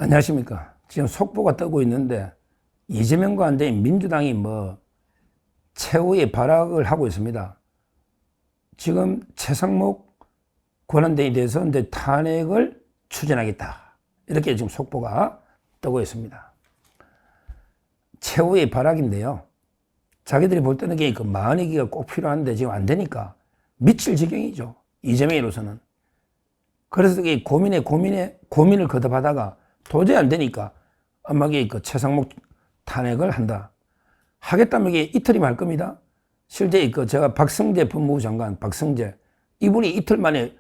안녕하십니까. 지금 속보가 뜨고 있는데 이재명과 한대인 민주당이 최후의 발악을 하고 있습니다. 지금 최상목 권한대행에 대해서 이제 탄핵을 추진하겠다. 이렇게 지금 속보가 뜨고 있습니다. 최후의 발악인데요. 자기들이 볼 때는 그 40기가 꼭 필요한데 지금 안 되니까 미칠 지경이죠. 이재명으로서는. 그래서 고민을 거듭하다가 도저히 안 되니까 엄마게 그 최상목 탄핵을 한다. 하겠다면 이게 이틀이면 할 겁니다. 실제 제가 박성재 법무부 장관, 박성재, 이분이 이틀 만에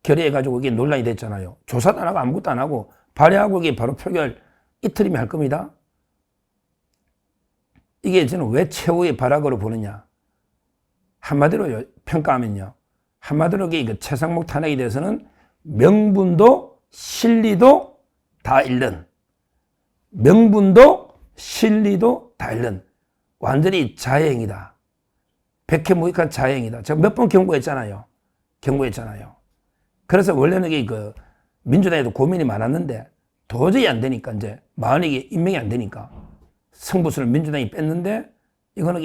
결의해가지고 이게 논란이 됐잖아요. 조사도 안 하고 아무것도 안 하고 발의하고 이게 바로 표결 이틀이면 할 겁니다. 이게 저는 왜 최후의 발악으로 보느냐. 한마디로 평가하면요. 한마디로 이게 최상목 탄핵에 대해서는 명분도 실리도 다 잃는, 명분도 실리도 다 잃는 완전히 자해행위다. 백해무익한 자해행위다. 제가 몇 번 경고했잖아요. 그래서 원래는 민주당에도 고민이 많았는데 도저히 안 되니까 이제 만약에 임명이 안 되니까 승부수를 민주당이 뺐는데 이거는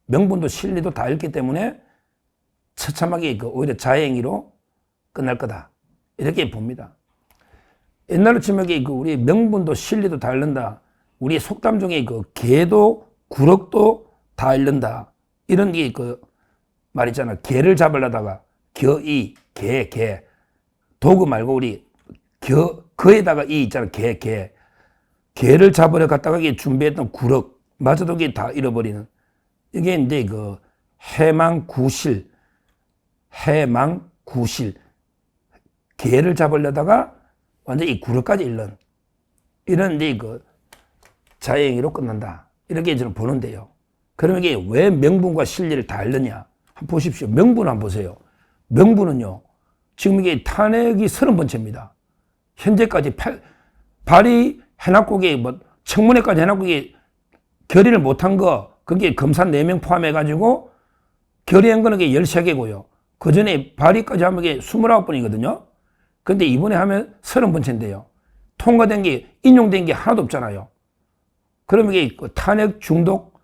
명분도 실리도 다 잃기 때문에 처참하게 오히려 자해행위로 끝날 거다. 이렇게 봅니다. 옛날로 치면 우리 명분도 실리도 다 잃는다. 우리 속담 중에 개도 구럭도 다 잃는다. 이런 말 있잖아. 개를 잡으려다가 겨이, 개. 도구 말고 우리 거에다가 이 있잖아. 개. 개를 잡으려 갔다가 준비했던 구럭. 마저도 다 잃어버리는. 이게 이제 해망구실. 개를 잡으려다가 완전히 구럭까지 잃는. 이런 이제 자해행위로 끝난다. 이렇게 저는 보는데요. 그러면 이게 왜 명분과 실리를 다 잃느냐? 한번 보십시오. 명분 한번 보세요. 명분은요. 지금 이게 탄핵이 30번째입니다. 현재까지 발의해놨고 청문회까지 해놨고 결의를 못한 거 그게 검사 4명 포함해가지고 결의한 거는 13개고요. 그 전에 발의까지 하면 29번이거든요. 근데 이번에 하면 30번째인데요. 통과된 게, 인용된 게 하나도 없잖아요. 그러면 이게 탄핵 중독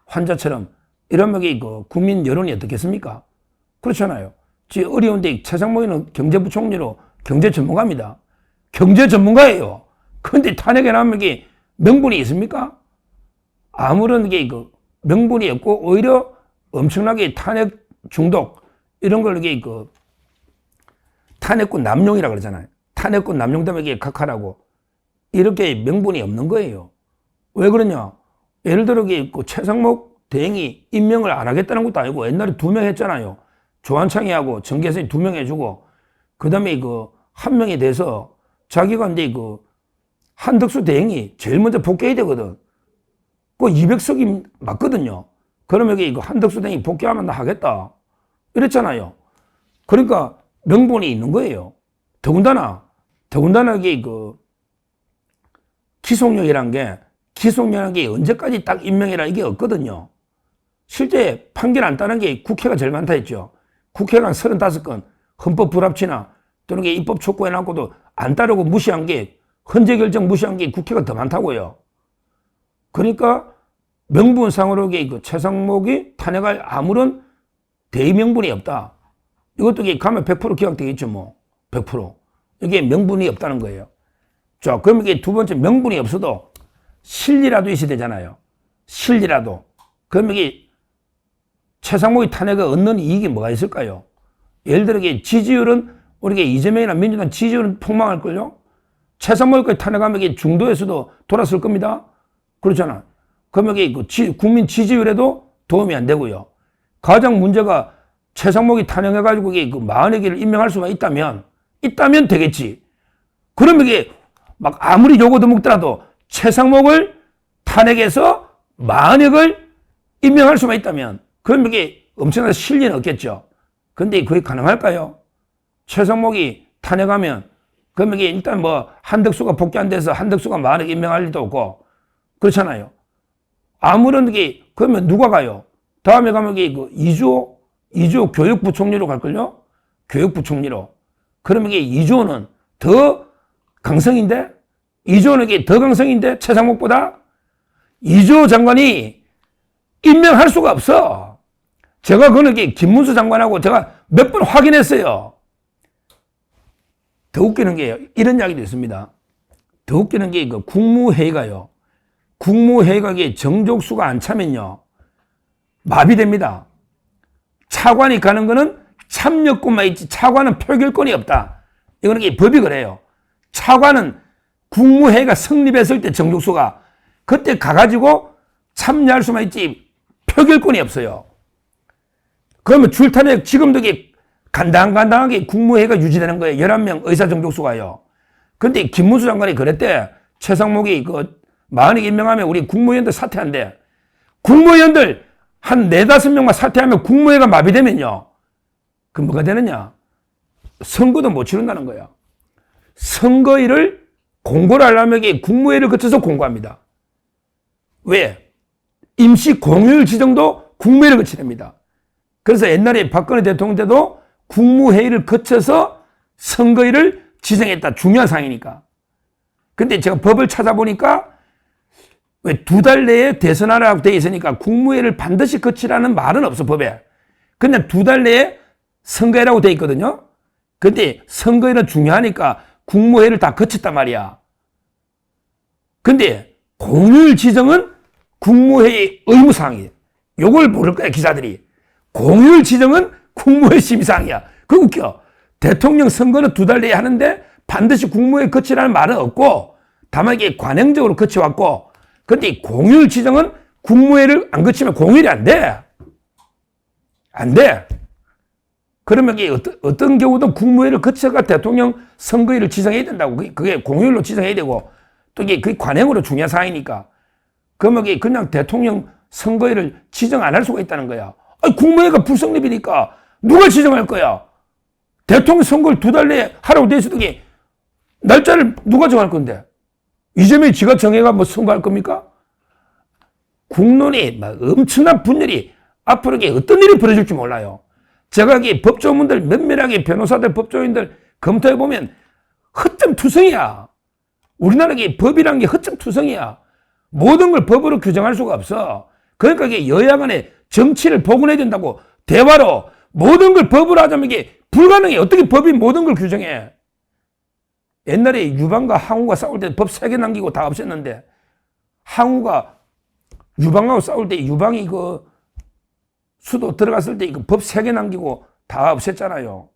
환자처럼 이러면 국민 여론이 어떻겠습니까? 그렇잖아요. 지금 어려운데 최상목이는 경제부총리로 경제 전문가입니다. 경제 전문가예요. 그런데 탄핵에 나오면 명분이 있습니까? 아무런 명분이 없고 오히려 엄청나게 탄핵 중독 이런 걸 탄핵권 남용이라 그러잖아요. 탄핵권 남용 때문에 각하라고 이렇게 명분이 없는 거예요. 왜 그러냐? 예를 들어 최상목 대행이 임명을 안 하겠다는 것도 아니고 옛날에 2명 했잖아요. 조한창이하고 정계선이 2명 해주고 그 다음에 1명에 대해서 자기가 이제 한덕수 대행이 제일 먼저 복귀해야 되거든. 200석이 맞거든요. 그러면 한덕수 대행이 복귀하면 나 하겠다. 이랬잖아요. 그러니까 명분이 있는 거예요. 더군다나 기속력이란 게 언제까지 딱 임명이라 이게 없거든요. 실제 판결 안 따는 게 국회가 제일 많다 했죠. 국회가 35건 헌법 불합치나 또는 입법 촉구해놨고도 안 따르고 무시한 게 헌재 결정 무시한 게 국회가 더 많다고요. 그러니까 명분상으로 최상목이 탄핵할 아무런 대의명분이 없다. 이것도 가면 100% 기각되겠죠, 100%. 이게 명분이 없다는 거예요. 자, 그럼 이게 두 번째 명분이 없어도 실리라도 있어야 되잖아요. 실리라도. 그럼 최상목이 탄핵을 얻는 이익이 뭐가 있을까요? 예를 들어 지지율은 우리가 이재명이나 민주당 지지율은 폭망할걸요? 최상목까지 탄핵하면 중도에서도 돌았을 겁니다. 그렇잖아. 그러면 국민 지지율에도 도움이 안 되고요. 가장 문제가 최상목이 탄핵해가지고 40개를 임명할 수만 있다면 되겠지. 그러면 아무리 요거도 먹더라도 최상목을 탄핵해서 40을 임명할 수만 있다면 그러면 엄청난 실리는 없겠죠. 근데 그게 가능할까요? 최상목이 탄핵하면 그러면 일단 한덕수가 복귀 안 돼서 한덕수가 40을 임명할 일도 없고 그렇잖아요. 아무런 그러면 누가 가요? 다음에 가면 이주호 교육부총리로 갈걸요? 교육부총리로. 그러면 이주호는 더 강성인데 이주호는 이게 더 강성인데 최상목보다 이주호 장관이 임명할 수가 없어. 제가 그는 김문수 장관하고 제가 몇 번 확인했어요. 더 웃기는 게 이런 이야기도 있습니다. 더 웃기는 게 국무회의가요. 국무회의가 정족수가 안 차면요. 마비됩니다. 차관이 가는 거는 참여권만 있지 차관은 표결권이 없다. 이거는 법이 그래요. 차관은 국무회의가 성립했을 때 정족수가 그때 가가지고 참여할 수만 있지 표결권이 없어요. 그러면 줄탄핵 지금도 간당간당하게 국무회의가 유지되는 거예요. 11명 의사 정족수가요. 근데 김문수 장관이 그랬대. 최상목이 만약에 임명하면 우리 국무위원들 사퇴한대. 국무위원들 한 4-5명만 사퇴하면 국무회의가 마비되면요. 그럼 뭐가 되느냐? 선거도 못 치른다는 거야. 선거일을 공고를 하려면 국무회의를 거쳐서 공고합니다. 왜? 임시 공휴일 지정도 국무회의를 거쳐야 됩니다. 그래서 옛날에 박근혜 대통령 때도 국무회의를 거쳐서 선거일을 지정했다. 중요한 사항이니까. 근데 제가 법을 찾아보니까 왜 2달 내에 대선하라고 되어 있으니까 국무회의를 반드시 거치라는 말은 없어, 법에. 그냥 2달 내에 선거회라고 되어 있거든요. 근데 선거회는 중요하니까 국무회의를 다 거쳤단 말이야. 근데 공휴일 지정은 국무회의 의무사항이에요. 요걸 모를 거야, 기자들이. 공휴일 지정은 국무회의 심의사항이야. 그거 웃겨. 대통령 선거는 2달 내에 하는데 반드시 국무회의 거치라는 말은 없고 다만 이게 관행적으로 거쳐왔고 근데 공휴일 지정은 국무회의를 안 거치면 공휴일이 안 돼. 안 돼. 그러면 이게 어떤 경우든 국무회의를 거쳐가 대통령 선거일을 지정해야 된다고. 그게 공휴일로 지정해야 되고 또 이게 그게 관행으로 중요한 사항이니까. 그러면 이게 그냥 대통령 선거일을 지정 안 할 수가 있다는 거야. 아니, 국무회의가 불성립이니까 누가 지정할 거야? 대통령 선거를 2달 내에 하라고 돼 있어도 날짜를 누가 정할 건데? 이재명이 지가 정해가 선거할 겁니까? 국론이 엄청난 분열이 앞으로 어떤 일이 벌어질지 몰라요. 제가 법조문들 면밀하게 변호사들, 법조인들 검토해보면 허점투성이야. 우리나라 법이란 게 허점투성이야. 모든 걸 법으로 규정할 수가 없어. 그러니까 여야 간에 정치를 복원해야 된다고 대화로 모든 걸 법으로 하자면 이게 불가능해. 어떻게 법이 모든 걸 규정해? 옛날에 유방과 항우가 싸울 때 법 3개 남기고 다 없앴는데 항우가 유방하고 싸울 때 유방이 수도 들어갔을 때 법 3개 남기고 다 없앴잖아요.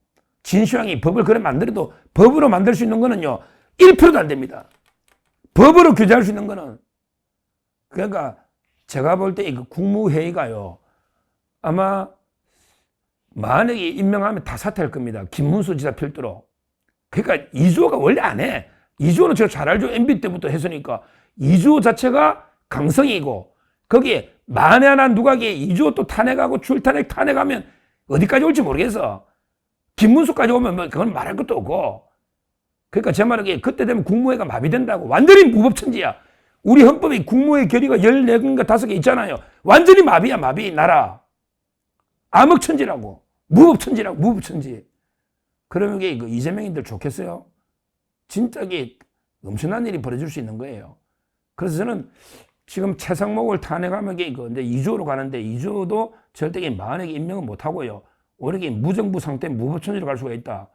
진시황이 법을 그래 만들어도 법으로 만들 수 있는 거는요 1%도 안 됩니다. 법으로 규제할 수 있는 거는. 그러니까 제가 볼 때 국무회의가요 아마 만약에 임명하면 다 사퇴할 겁니다. 김문수 지사 필두로. 그러니까 이주호가 원래 안 해. 이주호는 제가 잘 알죠. MB 때부터 했으니까. 이주호 자체가 강성이고 거기에 만에 하나 누가 이주호 또 탄핵하고 탄핵하면 어디까지 올지 모르겠어. 김문수까지 오면 그건 말할 것도 없고. 그러니까 제 말은 그때 되면 국무회의가 마비된다고. 완전히 무법천지야. 우리 헌법에 국무회의 결의가 14개인가 5개 있잖아요. 완전히 마비야, 마비, 나라. 암흑천지라고. 무법천지라고, 무법천지. 그러면 이재명인들 좋겠어요? 진짜 엄청난 일이 벌어질 수 있는 거예요. 그래서 저는 지금 최상목을 탄핵하면 이제 이주호로 가는데 이주호도 절대 만약에 임명은 못하고요. 오히려 무정부 상태 무법천지로 갈 수가 있다.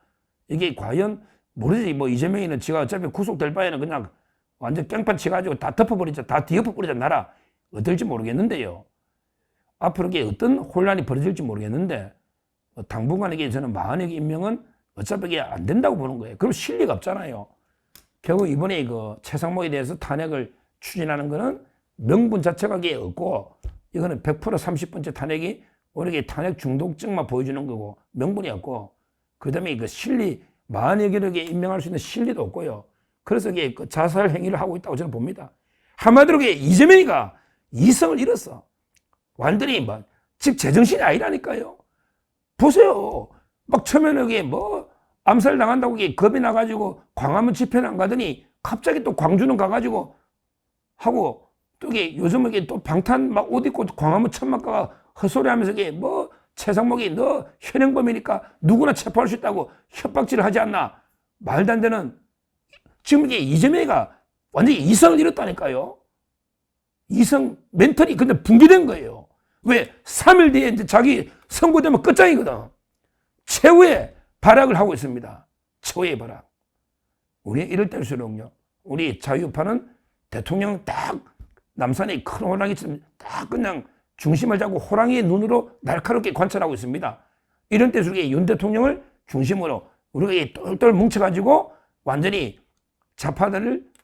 이게 과연 모르지. 이재명이는 지가 어차피 구속될 바에는 그냥 완전 깽판 치가지고 다 덮어버리자, 다 뒤엎어버리자 나라. 어떨지 모르겠는데요. 앞으로 어떤 혼란이 벌어질지 모르겠는데 당분간 저는 만약에 임명은 어차피 안 된다고 보는 거예요. 그럼 실리가 없잖아요. 결국 이번에 최상목에 대해서 탄핵을 추진하는 거는 명분 자체가 없고 이거는 100% 30번째 탄핵이 오히려 탄핵 중독증만 보여주는 거고 명분이 없고 그다음에 실리 만약에 임명할 수 있는 실리도 없고요. 그래서 자살 행위를 하고 있다고 저는 봅니다. 한마디로 이재명이가 이성을 잃었어. 완전히 즉 제정신이 아니라니까요. 보세요. 처음에는 암살 당한다고 겁이 나가지고 광화문 집회는 안 가더니 갑자기 또 광주는 가가지고 하고 또 요즘은 또 방탄 옷 입고 광화문 천막 가가 헛소리 하면서 최상목이 너 현행범이니까 누구나 체포할 수 있다고 협박질을 하지 않나. 말도 안 되는. 지금 이재명이가 완전히 이성을 잃었다니까요. 이성 멘탈이 근데 붕괴된 거예요. 왜? 3일 뒤에 이제 자기 선고되면 끝장이거든. 최후의 발악을 하고 있습니다. 최후의 발악. 우리 이럴 때일수록요, 우리 자유파는 대통령 딱 남산의 큰 호랑이처럼 딱 그냥 중심을 잡고 호랑이의 눈으로 날카롭게 관찰하고 있습니다. 이런 때일수록 윤 대통령을 중심으로 우리가 똘똘 뭉쳐가지고 완전히 좌파들을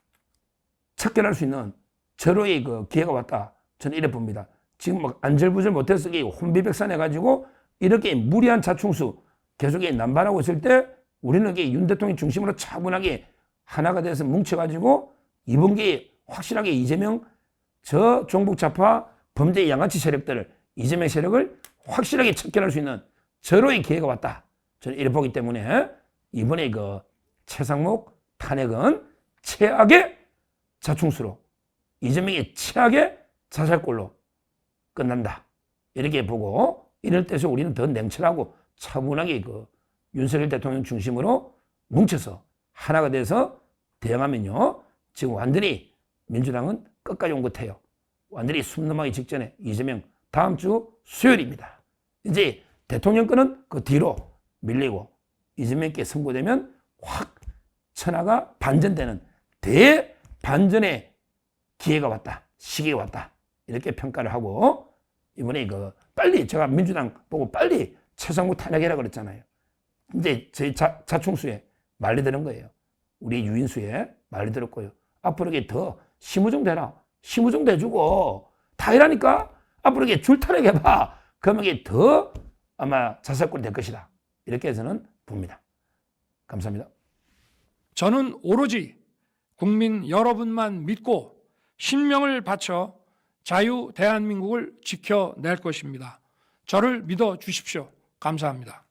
척결할 수 있는 절호의 그 기회가 왔다. 저는 이래 봅니다. 지금 막 안절부절 못해서 혼비백산해가지고 이렇게 무리한 자충수 계속 남발하고 있을 때 우리는 윤 대통령 중심으로 차분하게 하나가 돼서 뭉쳐가지고 이번 기회에 확실하게 이재명 저 종북 좌파 범죄 양아치 세력들을 이재명 세력을 확실하게 척결할 수 있는 절호의 기회가 왔다. 저는 이래 보기 때문에 이번에 그 최상목 탄핵은 최악의 자충수로 이재명의 최악의 자살골로 끝난다. 이렇게 보고 이럴 때서 우리는 더 냉철하고 차분하게 그 윤석열 대통령 중심으로 뭉쳐서 하나가 돼서 대응하면요. 지금 완전히 민주당은 끝까지 온 것 같아요. 완전히 숨 넘어가기 직전에 이재명 다음 주 수요일입니다. 이제 대통령권은 그 뒤로 밀리고 이재명께 선고되면 확 천하가 반전되는 대반전의 기회가 왔다. 시기가 왔다. 이렇게 평가를 하고 이번에 그 빨리 제가 민주당 보고 빨리 최상무 탄핵해라 그랬잖아요. 이제 저희 자충수에 말려드는 거예요. 우리 유인수에 말려들었고요. 앞으로 이게 더 심우정 되라. 심우정 대주고 다 이라니까 앞으로 이게 줄타락해봐. 그러면 이게 더 아마 자살골이 될 것이다. 이렇게 해서는 봅니다. 감사합니다. 저는 오로지 국민 여러분만 믿고 신명을 바쳐 자유 대한민국을 지켜낼 것입니다. 저를 믿어 주십시오. 감사합니다.